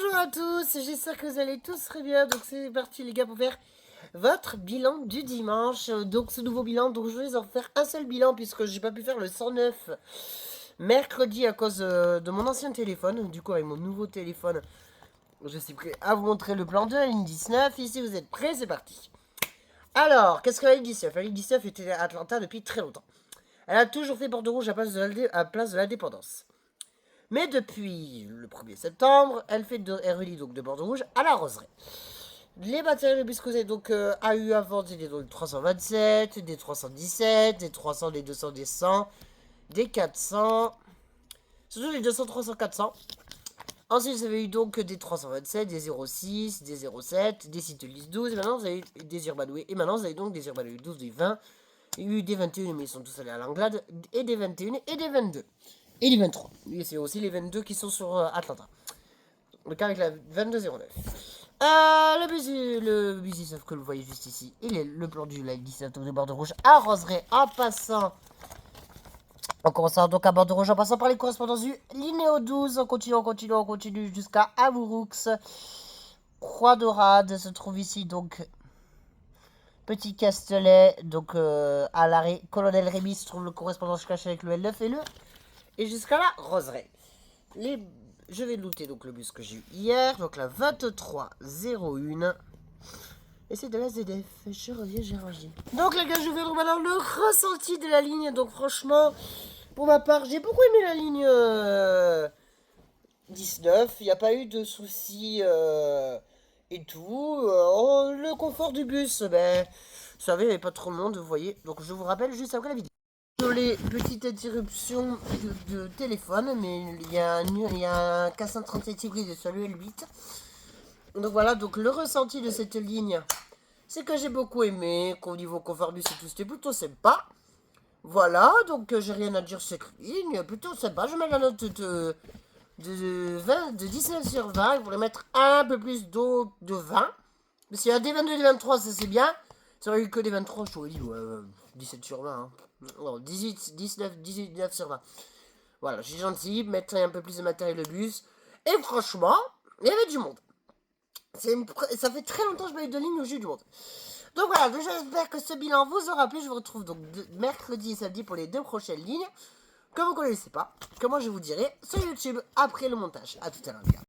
Bonjour à tous, j'espère que vous allez tous très bien. Donc c'est parti les gars pour faire votre bilan du dimanche. Donc ce nouveau bilan, donc je vais en faire un seul bilan puisque j'ai pas pu faire le 109 mercredi à cause de mon ancien téléphone. Du coup avec mon nouveau téléphone, je suis prêt à vous montrer le plan de la ligne 19. Ici vous êtes prêts, c'est parti. Alors, qu'est-ce que la ligne 19? La ligne 19 était à Atlanta depuis très longtemps. Elle a toujours fait Bordeaux Rouge à place de l'Indépendance. Mais depuis le 1er septembre, elle relie donc de Bordeaux Rouge à la Roseraie. Les matériels de bus que vous avez donc a eu avant, c'était donc 327, des 317, des 300, des 200, des 100, des 400, surtout les 200, 300, 400. Ensuite, vous avez eu donc des 327, des 06, des 07, des Citulis 12, et maintenant vous avez des Urbanoué, et maintenant vous avez donc des Urbanoué 12, des 20, il y a eu des 21, mais ils sont tous allés à l'Anglade, et des 21 et des 22. Et les 23. Et c'est aussi les 22 qui sont sur Atlanta. Le cas avec la 2209. Le bus 19 que vous voyez juste ici, il est le plan du live 17 de Bordeaux Rouge à Roseraie en passant. En commençant donc à Bordeaux Rouge, en passant par les correspondances du Linéo 12. On continue jusqu'à Avouroux. Croix Dorade se trouve ici donc. Petit Castelet, donc à l'arrêt Colonel Rémy se trouve le correspondance cachée avec le L9 et le. Et jusqu'à la Roseraie. Je vais looter donc le bus que j'ai eu hier, donc la 2301. Et c'est de la ZF. Je reviens. Donc les gars, je vais maintenant le ressenti de la ligne. Donc franchement, pour ma part, j'ai beaucoup aimé la ligne 19. Il n'y a pas eu de soucis et tout. Le confort du bus, ben, vous savez, il n'y avait pas trop de monde, vous voyez. Donc je vous rappelle juste après la vidéo. Désolé, petite interruption de téléphone, mais il y a un K137 hybride sur le L8. Donc voilà, donc le ressenti de cette ligne, c'est que j'ai beaucoup aimé, qu'au niveau confort bus et tout, c'était plutôt sympa. Voilà, donc j'ai rien à dire sur cette ligne, plutôt sympa. Je mets la note de 19 sur 20, je voulais mettre un peu plus d'eau de 20. Mais s'il y a des 22 et des 23, ça c'est bien. Si on a eu que des 23, je t'aurais dit, ouais, 17 sur 20. Hein. Non, 18, 19, 19 sur 20. Voilà, je suis gentil, mettre un peu plus de matériel de bus. Et franchement, il y avait du monde. Ça fait très longtemps que je mets de lignes où j'ai eu du monde. Donc voilà, j'espère que ce bilan vous aura plu. Je vous retrouve donc mercredi et samedi pour les 2 prochaines lignes que vous ne connaissez pas, que moi je vous dirai sur YouTube après le montage. A tout à l'heure, les gars.